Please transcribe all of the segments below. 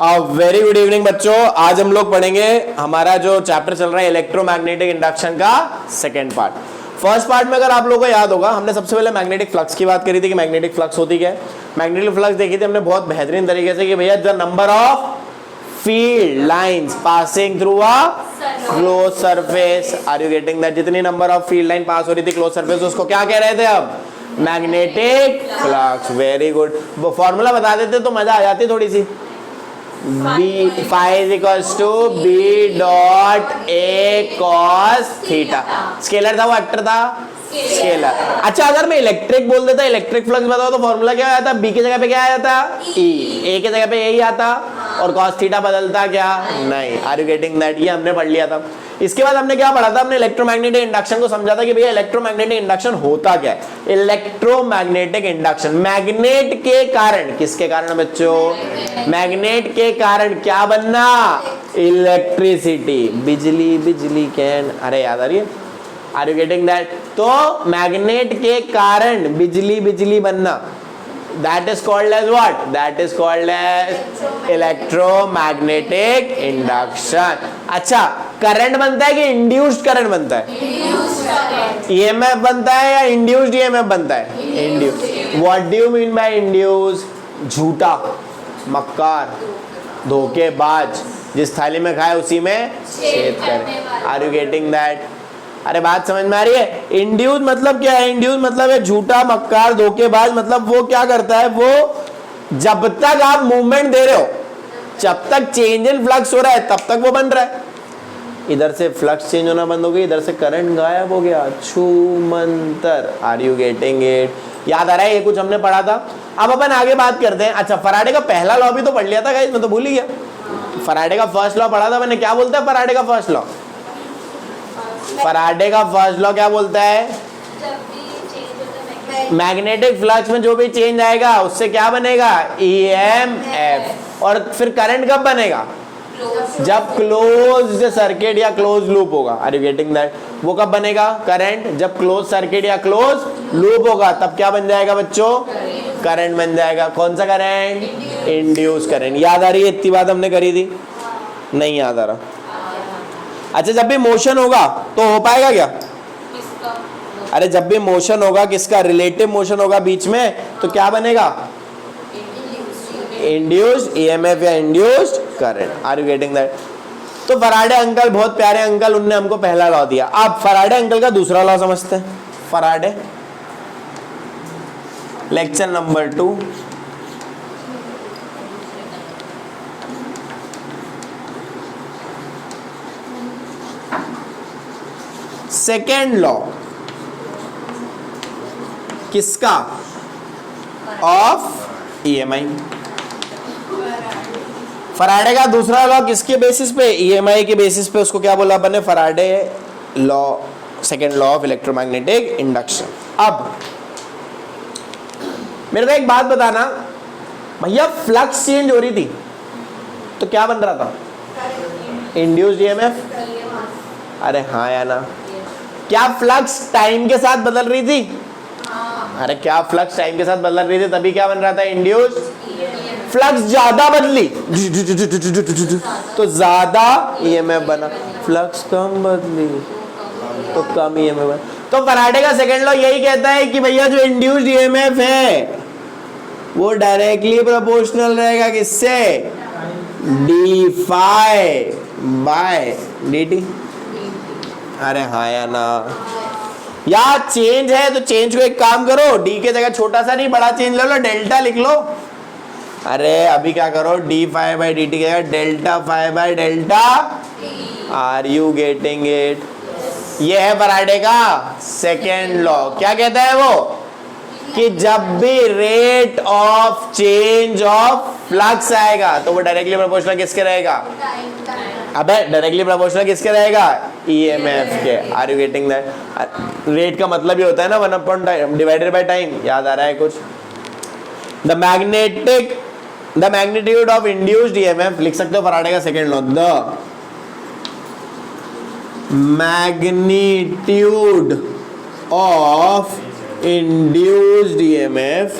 Very good evening बच्चों। आज हम लोग पढ़ेंगे हमारा जो चैप्टर चल रहा है इलेक्ट्रोमैग्नेटिक इंडक्शन का सेकेंड पार्ट। फर्स्ट पार्ट में अगर आप लोगों को याद होगा, हमने सबसे पहले मैग्नेटिक फ्लक्स की बात करी थी कि मैग्नेटिक फ्लक्स होती क्या है। मैग्नेटिक फ्लक्स देखी थी हमने बहुत बेहतरीन तरीके से कि भैया the number of field lines passing through a close surface. Are you getting that? जितनी number of field line pass हो रही थी क्लोज सरफेस उसको क्या कह रहे थे? अब मैग्नेटिक फ्लक्स। Very good. वो फॉर्मूला बता देते तो मजा आ जाती थोड़ी सी। B phi is equals to B dot A cos theta. Scalar था वो वेक्टर था? स्केलर। अच्छा अगर मैं इलेक्ट्रिक बोल देता, इलेक्ट्रिक फ्लक्स बताओ तो फॉर्मूला क्या आता? B की जगह पे क्या आ जाता? E। A की जगह पे यही आता और cos थीटा बदलता क्या? नहीं। Are you getting that? ये हमने पढ़ लिया था। इसके बाद हमने क्या पढ़ा था? हमने इलेक्ट्रोमैग्नेटिक इंडक्शन को समझा था कि भैया इलेक्ट्रोमैग्नेटिक इंडक्शन होता क्या है। इलेक्ट्रोमैग्नेटिक इंडक्शन मैग्नेट के कारण, किसके कारण बच्चों? मैग्नेट के कारण क्या बनना? इलेक्ट्रिसिटी, बिजली। बिजली कैन, अरे याद आ रही है? Are you getting that? तो मैग्नेट के कारण बिजली, बिजली बनना, that is called as what? That is called as electromagnetic induction। अच्छा करंट बनता है कि इंड्यूस्ड करंट बनता है? ईएमएफ बनता है या इंड्यूस्ड ईएमएफ बनता है? Induced. What do you mean by induced? झूठा, मक्कार, धोखेबाज, जिस थाली में खाए उसी में छेद करे। Are you getting that? अरे बात समझ में आ रही है? इंड्यूस मतलब क्या है? इंड्यूस मतलब है झूठा, मक्कार, धोखेबाज। मतलब वो क्या करता है? वो जब तक आप मूवमेंट दे रहे हो, जब तक चेंज इन फ्लक्स हो रहा है तब तक वो बन रहा है। इधर से फ्लक्स चेंज होना बंद हो गई, इधर से करंट गायब हो गया। छूमंतर। Are you getting it? याद आ रहा है? ये कुछ हमने पढ़ा था। अब अपन आगे बात करते हैं। अच्छा फराडे का पहला लॉ भी तो पढ़ लिया था गाइस, मैं तो भूल ही गया। फराडे का फर्स्ट लॉ पढ़ा था मैंने। क्या बोलता है फराडे का फर्स्ट लॉ? फराडे का फर्स्ट लॉ क्या बोलता है? मैग्नेटिक फ्लक्स में जो भी चेंज आएगा उससे क्या बनेगा? ईएमएफ। और फिर करंट कब बनेगा? जब क्लोज्ड सर्किट या क्लोज लूप होगा। Are you getting that? वो कब बनेगा करंट? जब क्लोज सर्किट या क्लोज लूप होगा। तब क्या बन जाएगा बच्चों? करंट बन जाएगा। कौन सा करंट? Induce current. याद आ रही है? इतनी बात हमने करी थी? नहीं याद आ रहा? अच्छा जब भी मोशन होगा तो हो पाएगा क्या? अरे जब भी मोशन होगा, किसका? रिलेटिव मोशन होगा बीच में, तो क्या बनेगा? इंड्यूस्ड ईएमएफ या induced current. Are you getting that? तो फराडे अंकल बहुत प्यारे अंकल, उनने हमको पहला लॉ दिया। अब फराडे अंकल का दूसरा लॉ समझते हैं। Faraday lecture number 2। Second law किसका? Of EMI. फराडे का दूसरा लॉ किसके बेसिस पे? ईएमआई के बेसिस पे। उसको क्या बोला अपन ने? Faraday law, second law of electromagnetic induction. अब मेरे को एक बात बताना भैया, फ्लक्स चेंज हो रही थी तो क्या बन रहा था? Induced EMF. अरे हाँ या ना? क्या फ्लक्स टाइम के साथ बदल रही थी? अरे क्या फ्लक्स टाइम के साथ बदल रही थी तभी क्या बन रहा था? इंड्यूस। फ्लक्स ज्यादा बदली तो ज्यादा ईएमएफ बना, फ्लक्स कम बदली तो कम ईएमएफ बना। तो फराडे का सेकंड लॉ यही कहता है कि भैया जो इंड्यूस्ड ईएमएफ है वो डायरेक्टली प्रोपोर्शनल रहेगा किससे? D phi by dt। अरे हाँ या ना? या चेंज है तो चेंज को एक काम करो, डी के जगह छोटा सा नहीं बड़ा चेंज ले लो, डेल्टा लिख लो। अरे अभी क्या करो? D phi by D t के जगह delta phi by delta. Are you getting it? ये है फराडे का सेकेंड लॉ। क्या कहता है वो? कि जब भी rate of change of flux आएगा तो वो डायरेक्टली प्रोपोर्शनल किसके रहेगा? अबे डायरेक्टली प्रोपोर्शनल किसके रहेगा? ईएमएफ के। Are you getting that? Rate का मतलब ये होता है ना 1 upon time divided by time. याद आ रहा है कुछ? The magnitude of induced EMF लिख सकते हो फराडे का second law. The magnitude of induced EMF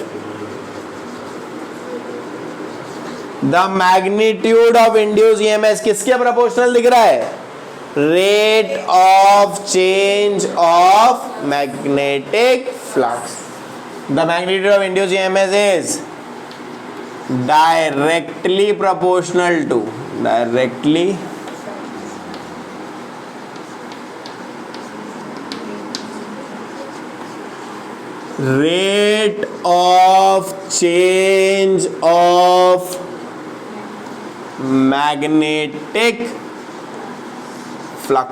the magnitude of induce EMF किसके प्रोपोर्शनल दिख रहा है? Rate of change of magnetic flux. The magnitude of induce EMF is directly proportional to rate of change of magnetic flux.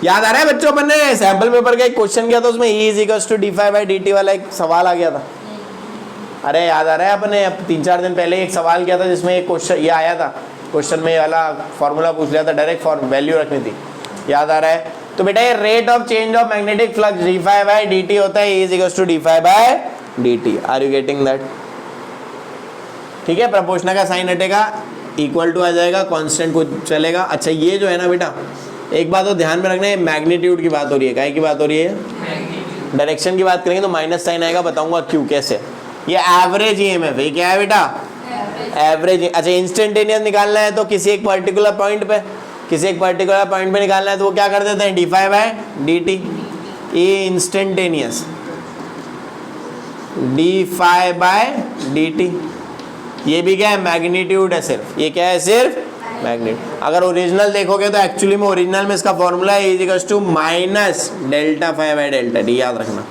याद आ रहा है बच्चों, अपन ने सैंपल पेपर का एक क्वेश्चन किया था, उसमें E is equals to d∅/dt वाला एक सवाल आ गया था. अरे याद आ रहा है, अपने 3-4 दिन पहले एक सवाल किया था जिसमें एक क्वेश्चन ये आया था, क्वेश्चन में ये वाला फॉर्मूला पूछ लिया था, डायरेक्ट फॉर्म वैल्यू रखनी थी. याद आ रहा है? तो बेटा ये rate of change of magnetic flux d∅/dt होता है, E is equals to d∅/dt. Are you getting that? ठीक है, प्रोपोर्शनल का साइन हटेगा, इक्वल टू आ जाएगा, कांस्टेंट कुछ चलेगा. अच्छा ये जो है ना बेटा, एक बात तो ध्यान में रखना है, मैग्नीट्यूड की बात हो रही है. काय की बात हो रही है? डायरेक्शन की बात करेंगे तो माइनस साइन आएगा, बताऊंगा क्यों कैसे. ये एवरेज ईएमएफ है. क्या है बेटा? एवरेज. अच्छा इंस्टेंटेनियस निकालना है तो किसी एक पर्टिकुलर पॉइंट पे निकालना है तो वो क्या कर देते हैं? d∅/dt. ये इंस्टेंटेनियस d∅/dt. ये भी क्या है? मैग्नीट्यूड है सिर्फ. ये क्या है? सिर्फ मैग्नेट. अगर ओरिजिनल देखोगे तो एक्चुअली में ओरिजिनल में इसका फॉर्मूला है E equals to minus ∆∅/ΔT. याद रखना,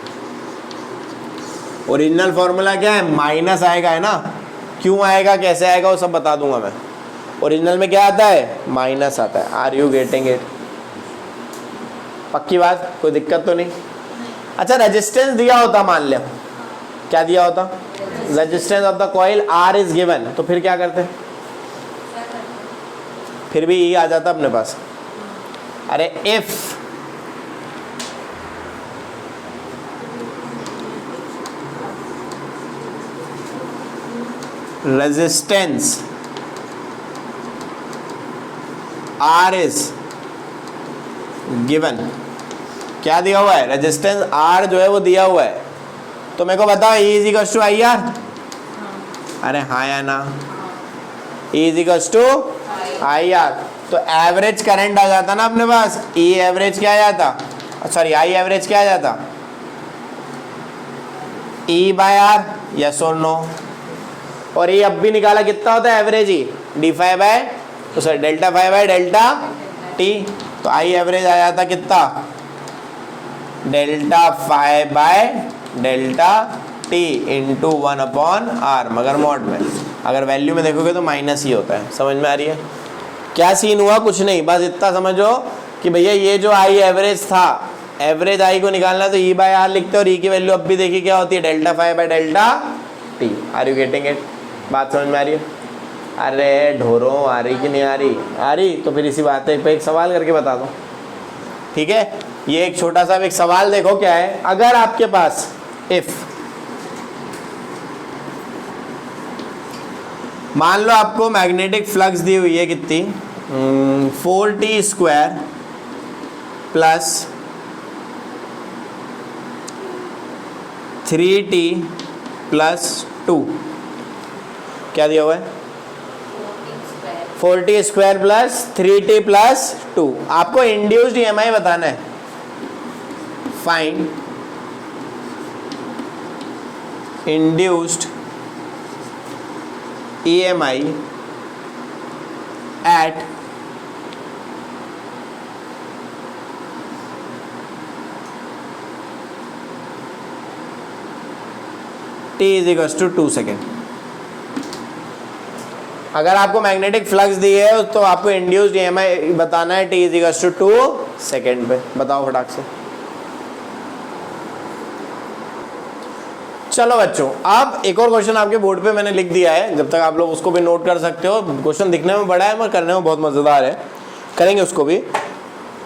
ओरिजिनल फॉर्मूला क्या है? माइनस आएगा, है ना? क्यों आएगा, कैसे आएगा, वो सब बता दूंगा मैं. ओरिजिनल में क्या आता है? माइनस आता है. Are you getting it? पक्की बात, कोई दिक्कत तो नहीं? अच्छा रेजिस्टेंस दिया होता, मान लिया, क्या दिया होता? Resistance of the coil R is given, तो फिर क्या करते? फिर भी E आ जाता अपने पास. अरे if resistance R is given, क्या दिया हुआ है? रेजिस्टेंस R जो है वो दिया हुआ है, तो मेरे को बताओ E is equals to IR. अरे हाँ या ना? E is equals to IR. तो एवरेज करंट आ जाता ना अपने पास. E एवरेज क्या आ जाता? सॉरी I एवरेज क्या आ जाता? E/R. यस और नो? और ये अब भी निकाला कितना होता है एवरेज? ही ∆∅/ΔT. तो I एवरेज आ जाता कितना? ∆∅/ΔT इंटू 1/R, मगर मॉड में. अगर वैल्यू में देखोगे तो माइनस ही होता है. समझ में आ रही है? क्या सीन हुआ? कुछ नहीं, बस इतना समझो कि भैया ये जो I एवरेज था, एवरेज I को निकालना तो E/R लिखते और E की वैल्यू अब भी देखिए क्या होती है? ∆∅/ΔT. Are you getting it? बात समझ में आ रही है? अरे ढोरो, आ रही कि नहीं आ रही? आ रही तो फिर इसी बात पे एक सवाल करके बता दो. ठीक है, ये एक छोटा सा एक सवाल देखो क्या है. अगर आपके पास इफ मान लो आपको मैग्नेटिक फ्लक्स दी हुई है कितनी? 4t² plus 3t plus 2. क्या दिया हुआ है? 4t² plus 3t plus 2. आपको इंड्यूस्ड EMI बताना है. Find induced EMI at t is equals to 2 second. अगर आपको मैग्नेटिक फ्लक्स दी है तो आपको इंड्यूस्ड EMI बताना है, t is equals to 2 second पे. बताओ फटाक से. चलो बच्चों, अब एक और क्वेश्चन आपके बोर्ड पे मैंने लिख दिया है, जब तक आप लोग उसको भी नोट कर सकते हो. क्वेश्चन दिखने में बड़ा है मगर करने में बहुत मजेदार है, करेंगे उसको भी.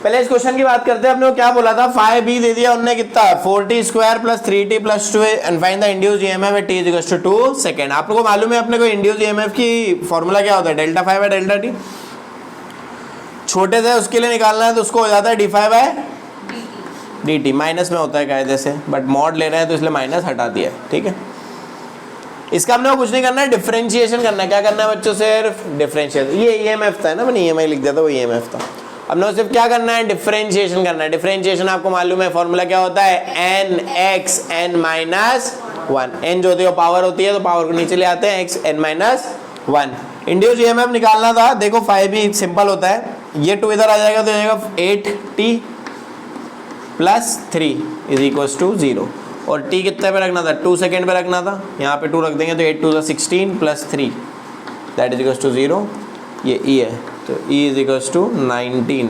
पहले इस क्वेश्चन की बात करते हैं. आपने क्या बोला था? 5b दे दिया उन्होंने, कितना? 4t² plus 3t plus 2 and find the induced EMF at t is equals to 2 second. आप लोगों को मालूम है अपने को इंड्यूस्ड EMF की फॉर्मूला क्या होता है? ∆∅/ΔT. छोटे से उसके लिए निकालना है तो उसको हो जाता है d∅/dt. माइनस में होता है कायदे से, बट मॉड ले रहे हैं तो इसलिए माइनस हटा दिया. ठीक है, इसका हमने कुछ नहीं करना है, डिफरेंशिएशन करना है। क्या करना है बच्चों, सिर्फ डिफरेंशिएशन। ये ईएमएफ था ना, मैंने ईएमआई लिख दिया था, वो ईएमएफ था। हमने सिर्फ क्या करना है, डिफरेंशिएशन करना है। डिफरेंशिएशन आपको मालूम है फॉर्मूला क्या होता है, n x n minus one. N जो होती है पावर होती है, तो पावर को नीचे ले आते हैं, x n minus one. Induce EMF निकालना था, देखो 5 भी सिंपल होता है। ये 2 इधर आ जाएगा तो जाएगा 8t plus 3 is equal to 0। और t कितने पे रखना था, 2 सेकेंड पे रखना था। यहाँ पे 2 रख देंगे तो 8 2 16 plus 3 that is equal to 0। ये e है तो e is equal to 19।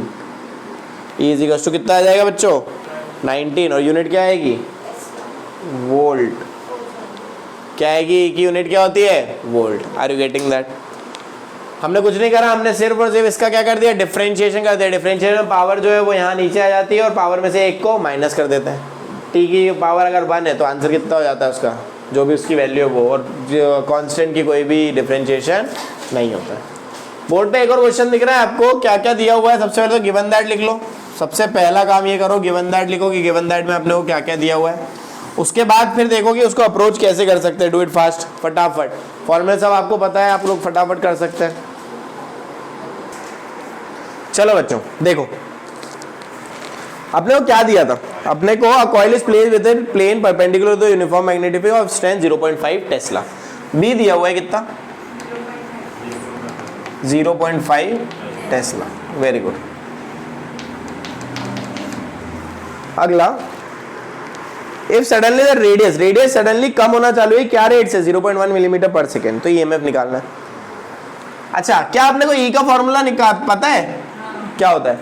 e is equal to कितना आ जाएगा बच्चों, 19। और यूनिट क्या आएगी, वोल्ट। क्या आएगी, e की यूनिट क्या होती है, volt. Are you getting that? हमने कुछ नहीं करा, हमने सिर्फ और सिर्फ इसका क्या कर दिया, डिफरेंशिएशन कर दिया। डिफरेंशिएशन में पावर जो है वो यहाँ नीचे आ जाती है और पावर में से एक को माइनस कर देते हैं। टी की पावर अगर 1 है तो आंसर कितना हो जाता है उसका, जो भी उसकी वैल्यू है वो। और जो कांस्टेंट की कोई भी डिफरेंशिएशन नहीं होता है। बोर्ड पे एक और क्वेश्चन दिख रहा है आपको, क्या क्या दिया हुआ है। सबसे पहले तो गिवन दैट लिख लो। सबसे पहला काम ये करो, गिवन दैट लिखो कि गिवन दैट में अपने को क्या क्या दिया हुआ है। उसके बाद फिर देखो कि उसको अप्रोच कैसे कर सकते हैं। डू इट फास्ट, फटाफट। फॉर्मूले सब आपको पता है, आप लोग फटाफट कर सकते हैं। चलो बच्चों देखो, अपने को क्या दिया था, अपने को a coil is placed within plane perpendicular to uniform magnetic field of strength 0.5 tesla. B दिया हुआ है कितना, 0.5 टेस्ला। Very good. अगला, if suddenly the radius suddenly कम होना चालू है, क्या रेट से, 0.1 मिलीमीटर पर सेकेंड। तो ईएमएफ निकालना है। अच्छा, क्या आपने को ई का फॉर्मूला पता है क्या होता है?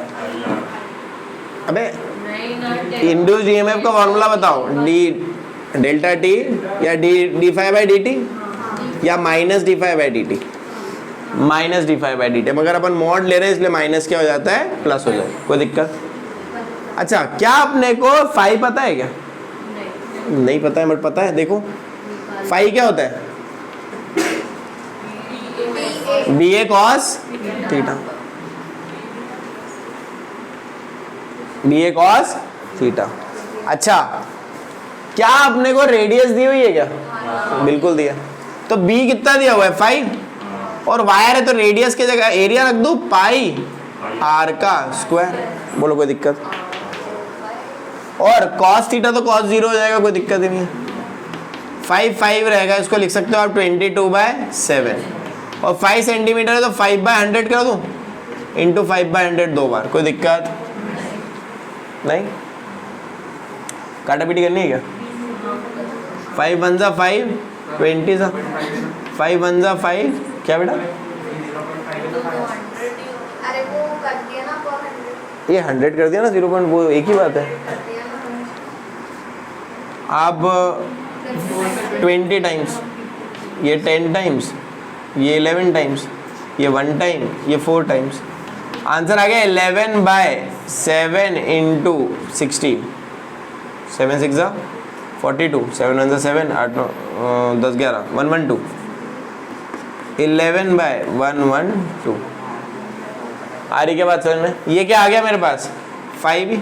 अबे इंड्यूस्ड ईएमएफ का फॉर्मूला बताओ। डी डेल्टा टी या D five by D T या minus D five by D T. Minus D five by D T. मगर अपन मॉड ले रहे हैं इसलिए माइनस क्या हो जाता है, प्लस हो जाए, कोई दिक्कत। अच्छा, क्या अपने को फाइव पता है क्या? नहीं पता है, बट पता है, देखो फाइव क्या होता है, B A cos theta. B A cos theta. अच्छा, क्या अपने को रेडियस दी हुई है क्या? बिल्कुल दिया। तो बी कितना दिया हुआ है, 5। और वायर है तो रेडियस की जगह एरिया रख दो पाई आर का स्क्वायर। बोलो कोई दिक्कत? और cos थीटा तो cos 0 हो जाएगा, कोई दिक्कत ही नहीं है। 5 रहेगा, इसको लिख सकते हो आप 22/7। और 5 सेंटीमीटर है तो 5/100 कर दूं, इंटू 5/100 2 बार, कोई दिक्कत नहीं। काटा पीटी करनी है क्या? 5 1 जा 5, 20 जा 5 1 जा 5, क्या बेटा? ये 100 कर दिया ना, 0. वो एक ही बात है। अब 20 टाइम्स, ये 10 टाइम्स, ये 11 टाइम्स, ये 1 टाइम, ये 4 टाइम्स। आंसर आ गया 11/7 इंटू 16। 7 6 जा 42, 7 1 जा 7, 8 9 10 11 112, 11/112। आ रही क्या बात समझ में? ये क्या आ गया मेरे पास, 5।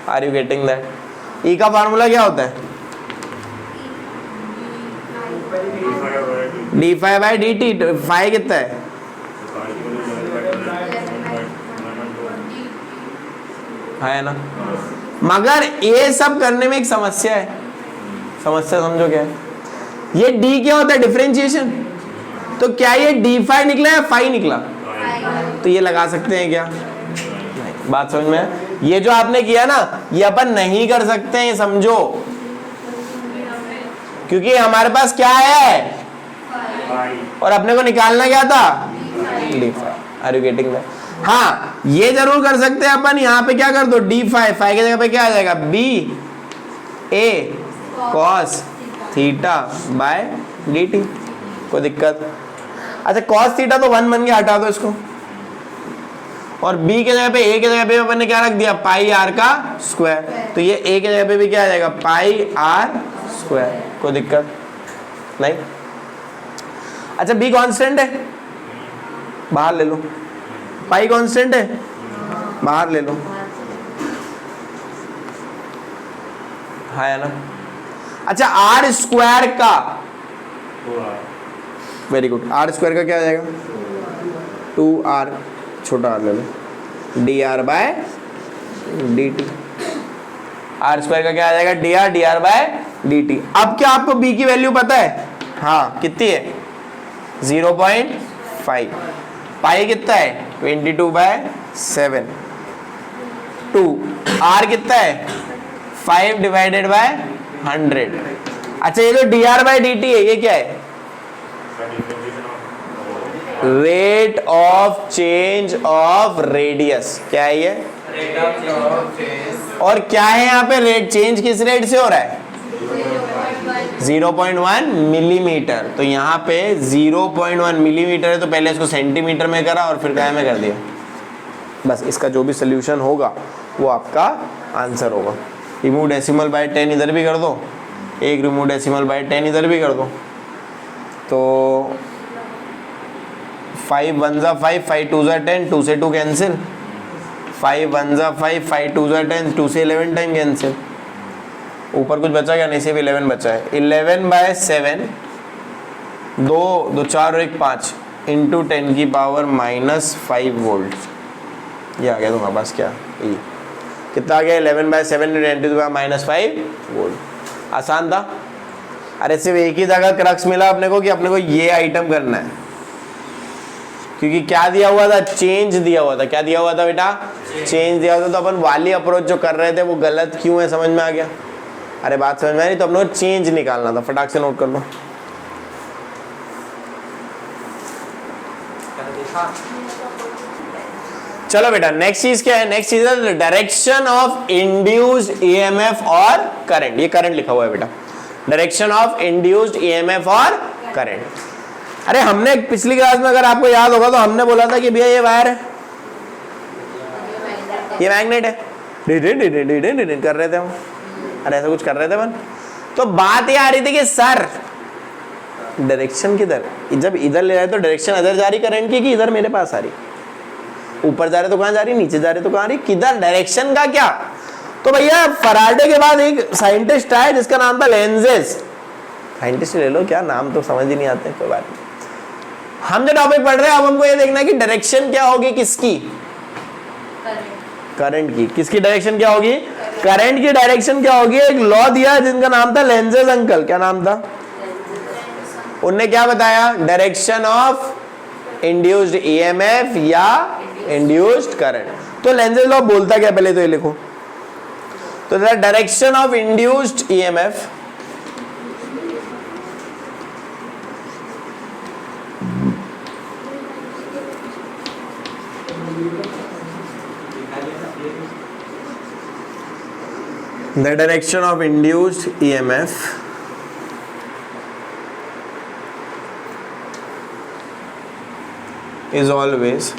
Are you getting that? E का फार्मूला क्या होता है, D five by D T. Five कितना है, है ना? मगर ये सब करने में एक समस्या है। समस्या समझो क्या है? ये डी क्या होता है, डिफरेंशिएशन। तो क्या ये डी फाइव निकला या 5 निकला? तो ये लगा सकते हैं क्या? नहीं। बात समझ में है? ये जो आपने किया ना, ये अपन नहीं कर सकते हैं, समझो। क्योंकि हमारे पास क्या है, और अपने को निकालना क्या था, d phi. Are you getting that? हाँ, ये जरूर कर सकते हैं अपन। यहाँ पे क्या कर दो, डी फाइव, फाइव की जगह पे क्या आ जाएगा, B A cos theta by d t. कोई दिक्कत? अच्छा, कॉस थीटा तो 1 बन गया, हटा दो इसको। और b के जगह पे, a के जगह पे अपन ने क्या रख दिया, पाई आर का स्क्वायर। तो ये a के जगह पे भी क्या आ जाएगा, पाई आर स्क्वायर। कोई दिक्कत नहीं। अच्छा, b कांस्टेंट है, बाहर ले लो। पाई कांस्टेंट है, बाहर ले लो, है ना? अच्छा, आर स्क्वायर का वेरी गुड। आर स्क्वायर का क्या आ जाएगा? 2r, छोटा आर ले लो, dr by dt। R square का क्या आ जाएगा? dr by dt। अब क्या आपको b की वैल्यू पता है? हाँ, कितनी है? 0.5। पाई कितना है? 22/7। 2 r कितना है? 5 डिवाइडेड बाय 100। अच्छा, ये जो dr बाय dt है, ये क्या है? Rate of change of radius. क्या है ये? और क्या है यहाँ पे? रेट चेंज किस रेट से हो रहा है? 0.1 मिलीमीटर। तो यहाँ पे 0.1 मिलीमीटर है, तो पहले इसको सेंटीमीटर में करा और फिर काय में कर दिया। बस इसका जो भी सोल्यूशन होगा वो आपका आंसर होगा। रिमूव डेसिमल बाय 10 इधर भी कर दो, एक रिमूव डेसिमल बाय 10 इधर भी कर दो, तो 5 1 जा 5, 5 2 जा 10, 2 से 2 कैंसिल, 5 1 जा 5, 5 2 जा 10, 2 से 11 टाइम कैंसिल। ऊपर कुछ बचा क्या? नहीं, सिर्फ 11 बचा है। 11/7, 2 2 4 और 1 5 इंटू 10 की पावर -5 वोल्ट। ये आ गया तुम्हारे पास। क्या ये कितना आ गया? 11/7 10 to the power -5 वोल्ट। आसान था। अरे सिर्फ एक ही जगह क्रक्स मिला अपने को कि अपने को ये आइटम करना है, क्योंकि क्या दिया हुआ था? चेंज दिया हुआ था। क्या दिया हुआ था बेटा? चेंज दिया हुआ था। तो अपन वाली अप्रोच जो कर रहे थे वो गलत क्यों है, समझ में आ गया? अरे बात समझ में आई? तो अपने को चेंज निकालना था। फटाक से नोट कर लो। चलो बेटा, नेक्स्ट चीज क्या है? नेक्स्ट चीज है डायरेक्शन ऑफ इंड्यूस्ड ईएमएफ और करंट। ये करंट लिखा हुआ है बेटा, डायरेक्शन ऑफ इंड्यूस्ड ईएमएफ और करंट। अरे हमने पिछली क्लास में, अगर आपको याद होगा, तो हमने बोला था कि भैया ये वायर है, ये मैग्नेट है, डिड कर रहे थे हम। अरे ऐसा कुछ कर रहे थे अपन। तो बात ये आ रही थी कि सर डायरेक्शन किधर? जब इधर ले रहे तो डायरेक्शन इधर जा रही करंट की, कि इधर मेरे पास आ रही? ऊपर जा रहे तो कहां जा रही, नीचे जा रहे तो कहां आ रही, किधर? डायरेक्शन का क्या? तो भैया फराडे के बाद एक साइंटिस्ट आया जिसका नाम था लेंजेस। साइंटिस्ट ले लो, क्या नाम तो समझ ही नहीं आते, कोई बात नहीं। हम जो टॉपिक पढ़ रहे हैं, अब हमको ये देखना है कि डायरेक्शन क्या होगी किसकी? करंट की। किसकी डायरेक्शन क्या होगी? करंट की डायरेक्शन क्या होगी? एक लॉ दिया जिनका नाम था लेंजेस अंकल। क्या नाम था? उनने क्या बताया? डायरेक्शन ऑफ इंड्यूस्ड ईएमएफ या इंड्यूस्ड करंट। तो लेंजेस लॉ बोलता क्या? पहले तो ये लिखो। तो direction of induced EMF the direction of induced EMF is always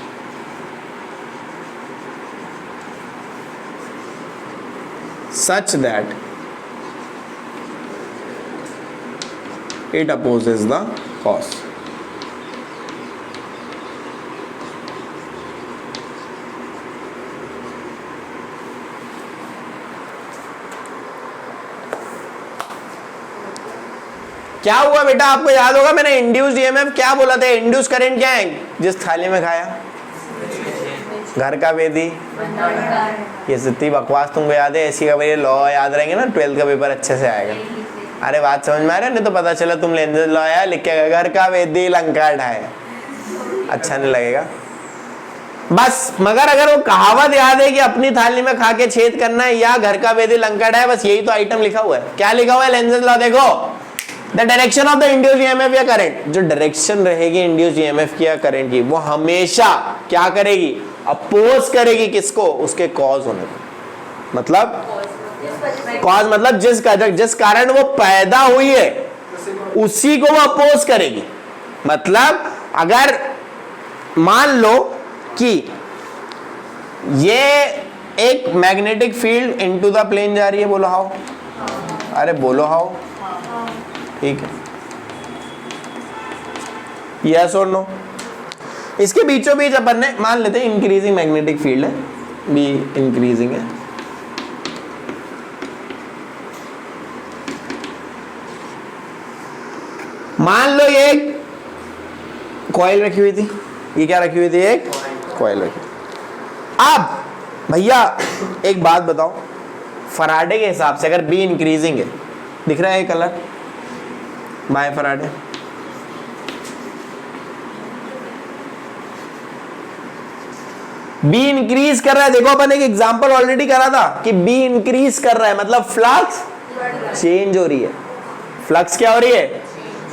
such that it opposes the cause. क्या हुआ बेटा? आपको याद होगा मैंने इंड्यूस्ड ईएमएफ क्या बोला था? इंड्यूस करंट क्या है? जिस थाली में खाया, घर का वेदी। ये जितनी बकवास तुमको याद है, ऐसी का भाई लॉ याद रहेंगे ना, 12th का पेपर अच्छे से आएगा। अरे बात समझ में आ रहा है? नहीं तो पता चला तुम लेंजेस लॉ आया, लिख के घर का वेदी लंका ढाया, अच्छा नहीं लगेगा। बस मगर अगर वो कहावत याद है कि अपनी थाली में खा के छेद करना है या घर का वेदी लंका ढाया, बस यही तो आइटम लिखा हुआ है। क्या लिखा हुआ है लेंजेस लॉ? देखो, the direction of the induced EMF या करंट, जो डायरेक्शन रहेगी इंड्यूस्ड ईएमएफ की या करंट की, वो हमेशा क्या करेगी? अपोज करेगी किसको? उसके कॉज होने को। मतलब कॉज मतलब जिस कारण वो पैदा हुई है उसी को वो अपोज करेगी। मतलब अगर मान लो कि ये एक magnetic field into the plane जा रही है, बोलो हाउ? अरे बोलो हाउ? ठीक है, यस और नो? इसके बीचों बीच अपन ने मान लेते हैं इंक्रीजिंग मैग्नेटिक फील्ड है, बी इंक्रीजिंग है। मान लो कॉइल रखी हुई थी, ये क्या रखी हुई थी, एक कॉइल रखी। अब भैया एक बात बताओ, फराडे के हिसाब से अगर बी इंक्रीजिंग है, दिख रहा है ये colour bye Faraday, be increase कर रहा है। देखो अपन एक एग्जांपल ऑलरेडी करा था कि बी इंक्रीज कर रहा है मतलब फ्लक्स चेंज हो रही है। फ्लक्स क्या हो रही है,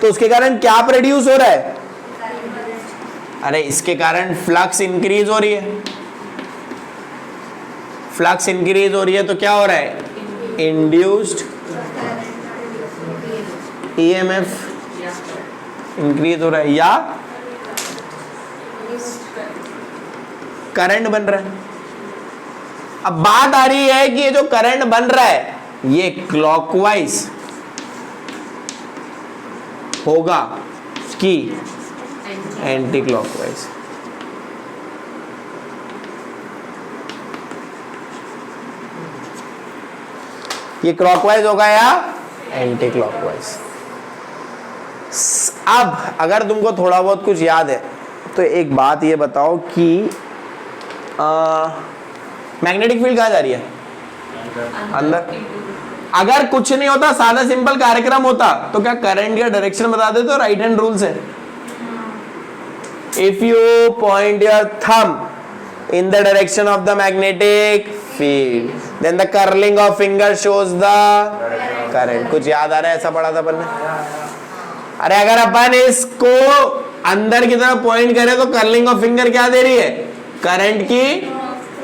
तो उसके कारण क्या प्रोड्यूस हो रहा है, अरे इसके कारण फ्लक्स इंक्रीज हो रही है। फ्लक्स इंक्रीज हो रही है तो क्या हो रहा है, इंड्यूस्ड ईएमएफ इंक्रीज हो रहा है या करंट बन रहा है। अब बात आ रही है कि ये जो करंट बन रहा है ये क्लॉकवाइज होगा कि एंटी क्लॉकवाइज। ये क्लॉकवाइज होगा या एंटी क्लॉकवाइज। अब अगर तुमको थोड़ा बहुत कुछ याद है तो एक बात ये बताओ कि मैग्नेटिक फील्ड कहाँ जा रही है, अंदर। अगर कुछ नहीं होता, सादा सिंपल कार्यक्रम होता तो क्या करंट का डायरेक्शन बता देते हो, राइट हैंड रूल से। If you point your thumb in the direction of the magnetic field then the curling of finger shows the current. कुछ याद आ रहा है, ऐसा पढ़ा था अपन ने। अरे अगर अपन इसको अंदर की तरफ पॉइंट करें तो कर्लिंग ऑफ फिंगर क्या दे रही है, करंट की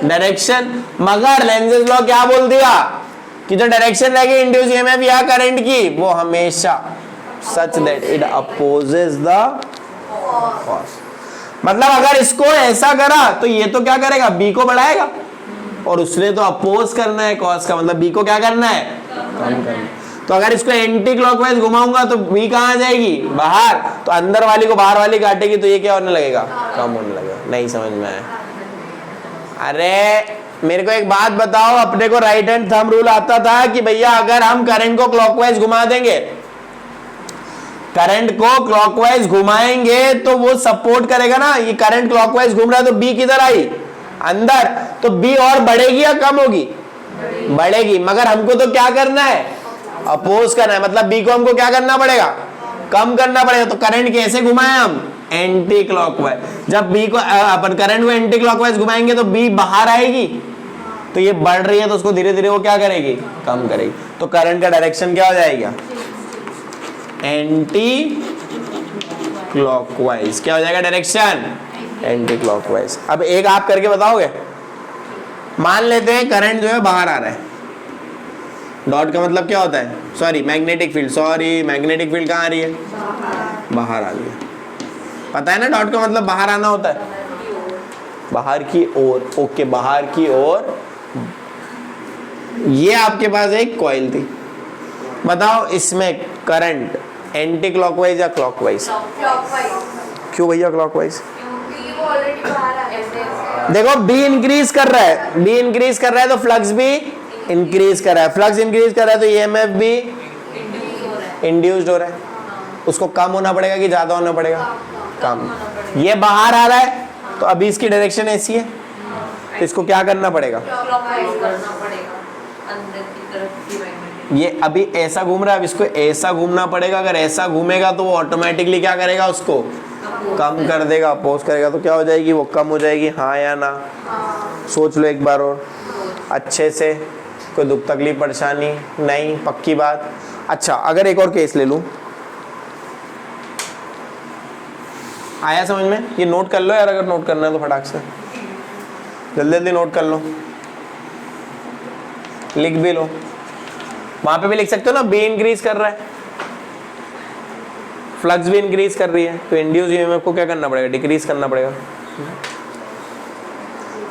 डायरेक्शन। मगर लेंजेस लॉ क्या बोल दिया कि जो डायरेक्शन रहेगी इंड्यूस ईएमएफ या करंट की वो हमेशा such that it opposes the cos. मतलब अगर इसको ऐसा करा तो ये तो क्या करेगा, बी को बढ़ाएगा, और उसने तो अपोज करना है कॉस का, मतलब बी को क्या करना है, कम करना है। तो अगर इसको एंटी क्लॉकवाइज घुमाऊंगा तो बी कहां जाएगी, बाहर। तो अंदर वाली को बाहर वाली काटेगी तो ये क्या होने लगेगा, कम होने लगेगा। नहीं समझ में आया? अरे मेरे को एक बात बताओ, अपने को राइट हैंड थंब रूल आता था कि भैया अगर हम करंट को क्लॉकवाइज घुमा देंगे, करंट को क्लॉकवाइज घुमाएंगे तो वो सपोर्ट करेगा ना। ये करंट क्लॉकवाइज घूम रहा है तो बी किधर आई, अंदर। तो बी और बढ़ेगी या कम होगी, बढ़ेगी। मगर हमको तो क्या करना है, अपोज करना है। मतलब बी को हमको क्या करना पड़ेगा, कम करना पड़ेगा। तो करंट कैसे घुमाए हम, एंटी क्लॉकवाइज। जब बी को अपन करंट को एंटी क्लॉकवाइज घुमाएंगे तो बी बाहर आएगी, तो ये बढ़ रही है तो उसको धीरे धीरे वो क्या करेगी, कम करेगी। तो करंट का डायरेक्शन क्या हो जाएगा, एंटी क्लॉकवाइज। क्या हो जाएगा डायरेक्शन, एंटी क्लॉकवाइज। अब एक आप करके बताओगे। मान लेते हैं करंट जो है बाहर आ रहा है, डॉट का मतलब क्या होता है, sorry magnetic field, sorry magnetic field कहाँ आ रही है, बाहर आ रही है। पता है ना डॉट का मतलब बाहर आना होता है, बाहर की ओर। ओके, बाहर की ओर। ये आपके पास एक कॉइल थी, बताओ इसमें करंट एंटी क्लॉकवाइज या क्लॉकवाइज? क्यों भैया क्लॉकवाइज? देखो बी इंक्रीज कर रहा है, बी इंक्रीज कर रहा है तो फ्लक्स भी इंक्रीज कर रहा है। फ्लक्स इंक्रीज कर रहा है तो ईएमएफ भी इंड्यूस्ड हो रहा है। उसको कम होना पड़ेगा कि ज्यादा होना पड़ेगा, कम। ये बाहर आ रहा है तो अभी इसकी डायरेक्शन ऐसी है तो इसको क्या करना पड़ेगा, ये अभी ऐसा घूम रहा है, अब इसको ऐसा घूमना पड़ेगा। अगर ऐसा घूमेगा तो वो ऑटोमेटिकली क्या करेगा, उसको कम कर देगा, अपोज करेगा। तो क्या हो जाएगी, वो कम हो जाएगी। हाँ या ना, सोच लो एक बार और अच्छे से। कोई दुख तकलीफ परेशानी नहीं, पक्की बात। अच्छा अगर एक और केस ले लूं, आया समझ में? ये नोट कर लो यार, अगर नोट करना है तो फटाक से जल्दी जल्दी नोट कर लो, लिख भी लो। वहां पे भी लिख सकते हो ना, बी इंक्रीज कर रहा है, फ्लक्स भी इंक्रीज कर रही है, तो इंड्यूस ईएमएफ को क्या करना पड़ेगा, डिक्रीज करना पड़ेगा।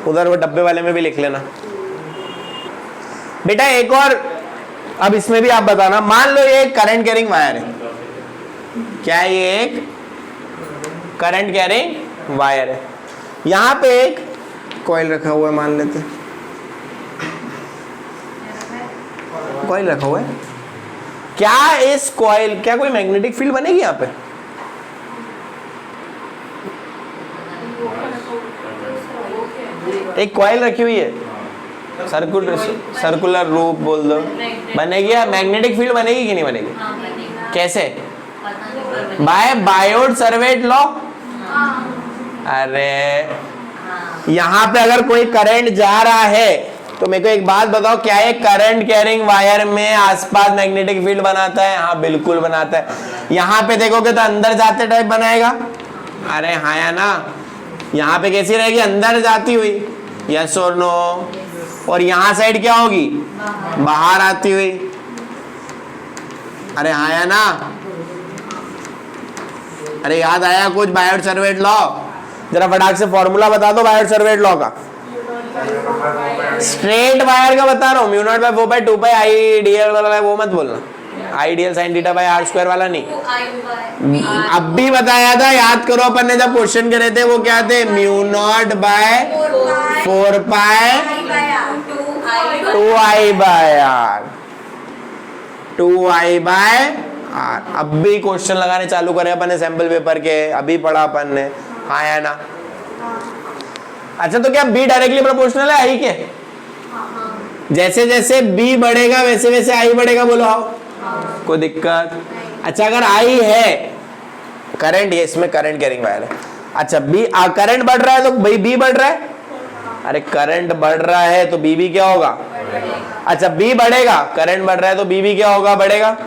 उधर वो डब्बे वाले में भी लिख लेना बेटा। एक और, अब इसमें भी आप बताना। मान लो ये करंट कैरिंग वायर है, क्या है ये, एक करंट कैरिंग वायर है। यहां पे एक कॉइल रखा हुआ है, मान लेते कॉइल रखा हुआ है। क्या इस कॉइल, क्या कोई मैग्नेटिक फील्ड बनेगी यहाँ पे? एक कॉइल रखी हुई है, सर्कुलर रूप बोल दो, बनेगी या मैग्नेटिक फील्ड बनेगी कि नहीं बनेगी? कैसे? By Biot Savart law. अरे यहाँ पे अगर कोई करंट जा रहा है तो मेरे को एक बात बताओ, क्या ये करंट कैरिंग वायर में आसपास मैग्नेटिक फील्ड बनाता है? हाँ बिल्कुल बनाता है। यहाँ पे देखोगे तो अंदर जाते टाइप बनाएगा। अरे हाँ या ना? यहाँ पे कैसी रहेगी? अंदर जाती हुई, यस और नो। और यहाँ साइड क्या होगी? बाहर आती हुई। अरे हाँ या ना? अरे याद आया कुछ बायोट सर्वेट लॉ? जरा फटाक से फॉर्मूला बता दो बायोट सर्वेट लॉ का। स्ट्रेट वायर का बता रहा हूँ, mu naught by 4 2 I DL वाला, वो मत बोलना, I DL sine theta by R square वाला नहीं। अब भी बताया था, याद करो अपन ने जब क्वेश्चन करे थे, वो क्या थे? Mu naught by 4 pi 2i by r, 2i by r. अब भी क्वेश्चन लगाने चालू करे अपन ने सैंपल पेपर के, अभी पढ़ा अपन ने, हाँ या ना? अच्छा तो क्या b डायरेक्टली प्रोपोर्शनल है i के? जैसे जैसे b बढ़ेगा वैसे वैसे i बढ़ेगा, बोलो आओ। कोई दिक्कत? अच्छा अगर i है करंट, ये इसमें करंट कैरिंग वायर है, अच्छा b करंट बढ़ रहा है तो भाई b बढ़ रहा है। अरे करंट बढ़ रहा है तो b भी क्या होगा? अच्छा b बढ़ेगा, करंट बढ़ रहा है तो b भी क्या होगा? बढ़ेगा।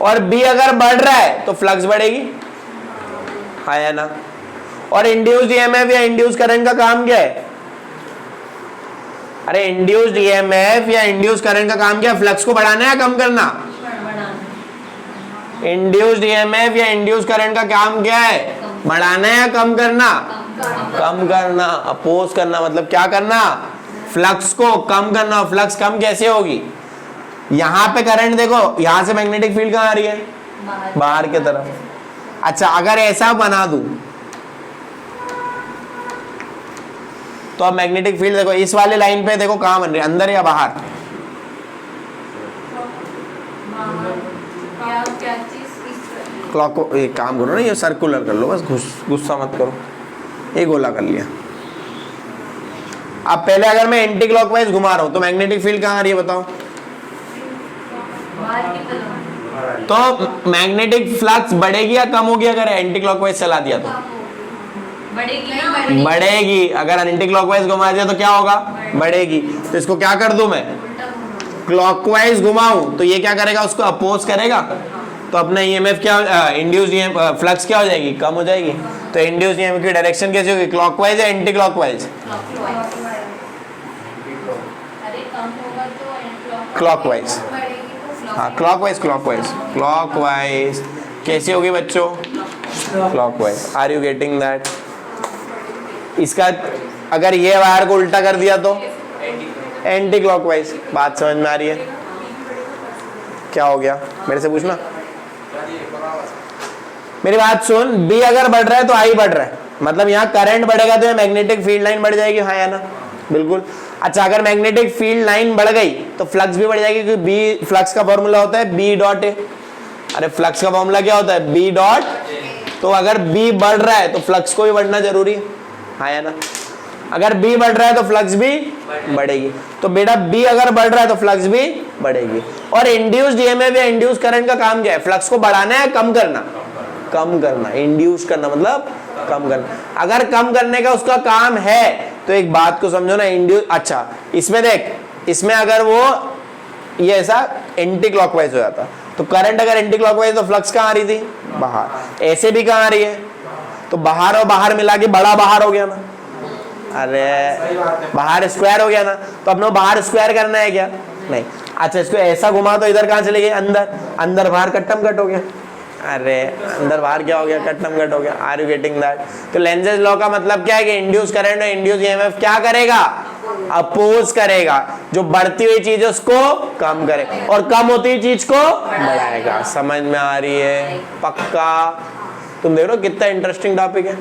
और b अगर बढ़ रहा है तो फ्लक्स बढ़ेगी, हाँ या ना? और इंड्यूस्ड ईएमएफ या इंड्यूस करंट का काम क्या है? अरे इंड्यूस्ड ईएमएफ या इंड्यूस करंट का काम क्या है? फ्लक्स को बढ़ाना है कम करना? इंड्यूस्ड ईएमएफ या इंड्यूस करंट का काम क्या है? बढ़ाना है या कम करना? कम करना। अपोज करना मतलब क्या करना? फ्लक्स को कम करना। फ्लक्स कम कैसे होगी? यहां पे करंट देखो, यहां से मैग्नेटिक फील्ड कहां आ रही है? बाहर की तरफ। अच्छा अगर ऐसा बना दूं तो अब मैग्नेटिक फील्ड देखो इस वाले लाइन पे देखो कहां बन रही है, अंदर या बाहर? क्लॉक को एक काम करो ना, ये सर्कुलर कर लो बस, गुस्सा मत करो, ये गोला कर लिया। अब पहले अगर मैं एंटी क्लॉकवाइज घुमा रहा हूं तो मैग्नेटिक फील्ड कहां आ रही है बताओ? तो मैग्नेटिक फ्लक्स बढ़ेगी या कम होगी अगर एंटी क्लॉकवाइज चला दिया तो? बढ़ेगी। अगर एंटी क्लॉकवाइज घुमा दिया तो क्या होगा? बढ़ेगी। तो इसको क्या कर दूं मैं? क्लॉकवाइज घुमाऊं तो ये क्या करेगा? उसको अपोज करेगा। तो अपना ईएमएफ क्या, इंड्यूस फ्लक्स क्या हो जाएगी? कम हो जाएगी। तो इंड्यूस ईएमएफ की डायरेक्शन कैसी होगी? क्लॉकवाइज या एंटी क्लॉकवाइज? क्लॉकवाइज। हाँ क्लॉकवाइज, क्लॉकवाइज, क्लॉकवाइज कैसी होगी बच्चों? Clockwise. Are you getting that? इसका अगर ये वायर को उल्टा कर दिया तो एंटी क्लॉकवाइज। बात समझ में आ रही है? क्या हो गया? मेरे से पूछना। मेरी बात सुन, B अगर बढ़ रहा है तो I बढ़ रहा है, मतलब यहाँ करंट बढ़ेगा तो मैग्नेटिक फील्ड लाइन बढ़ जाएगी, हाँ या ना? बिल्कुल। अच्छा अगर मैग्नेटिक फील्ड लाइन बढ़ गई तो फ्लक्स भी बढ़ जाएगी, क्योंकि B फ्लक्स का फॉर्मूला होता है B डॉट ए। अरे फ्लक्स का फॉर्मूला क्या होता है? B dot. तो अगर B बढ़ रहा है तो फ्लक्स को भी बढ़ना जरूरी है, हाँ या ना? अगर B बढ़ रहा है तो फ्लक्स भी बढ़ेगी। तो बेटा B अगर बढ़ रहा है तो फ्लक्स भी बढ़ेगी। और इंड्यूस्ड ईएमएफ या इंड्यूस करंट का काम क्या है? फ्लक्स को बढ़ाना है कम करना? कम करना। इंड्यूस करना मतलब कम करना। अगर कम करने का उसका काम है तो एक बात को समझो ना, इंड्यूस। अच्छा इसमें देख, इसमें अगर वो ये ऐसा एंटी क्लॉकवाइज हो जाता तो करंट अगर एंटी क्लॉकवाइज तो फ्लक्स कहाँ आ रही थी? बाहर। ऐसे भी कहाँ आ रही है? तो बाहर और बाहर मिला के बड़ा बाहर हो गया ना। अरे बाहर स्क्वायर हो गया ना। तो अपने बाहर स्क्वायर करना है क्या? नहीं। अच्छा इसको ऐसा घुमा तो इधर कहाँ चले गए? अंदर। अंदर बाहर कट्टम कट हो गया। अरे अंदर बाहर क्या हो गया? कट्टम कट हो गया। Are you getting that? तो लेंजेस लॉ का मतलब क्या है कि इंड्यूस करंट और इंड्यूस ईएमएफ क्या करेगा? अपोज करेगा। जो बढ़ती हुई चीज है उसको कम करे और कम होती हुई चीज को बढ़ाएगा। समझ में आ रही है? पक्का? तुम देख रहे हो कितना इंटरेस्टिंग टॉपिक है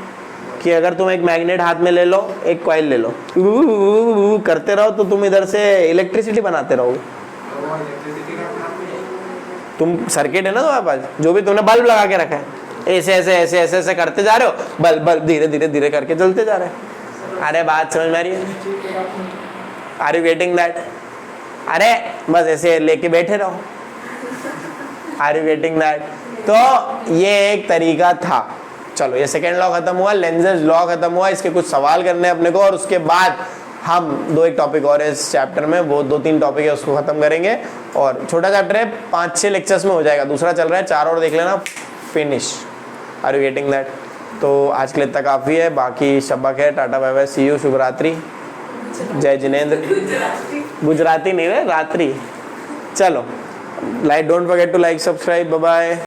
कि अगर तुम एक मैग्नेट हाथ में ले लो, एक कॉइल ले लो, करते रहो तो तुम इधर से इलेक्ट्रिसिटी बनाते रहोगे। तुम सर्किट है ना तुम्हारे पास, जो भी तुमने बल्ब लगा के रखा है, ऐसे ऐसे ऐसे ऐसे ऐसे करते जा रहे हो, बल्ब बल्ब धीरे धीरे धीरे करके जलते जा रहे हैं। अरे बात समझ में आ रही है? Are you getting that? अरे बस ऐसे लेके बैठे रहो। Are you getting that? तो ये एक तरीका था। चलो ये सेकेंड लॉ खत्म हुआ, लेंजेस लॉ खत्म हुआ। इसके कुछ सवाल करने अपने को, और उसके बाद हम दो एक टॉपिक और है इस चैप्टर में, वो 2-3 टॉपिक है उसको खत्म करेंगे। और छोटा चैप्टर है, 5-6 लेक्चर्स में हो जाएगा। दूसरा चल रहा है, 4 और देख लेना, finish. Are you getting that? तो आज के लिए इतना काफ़ी है। बाकी शब्बा खैर, tata bye bye, see you, शुभ रात्रि, जय जिनेंद्र। गुजराती नहीं है, रात्रि। चलो, like, don't forget to like, subscribe, bye bye.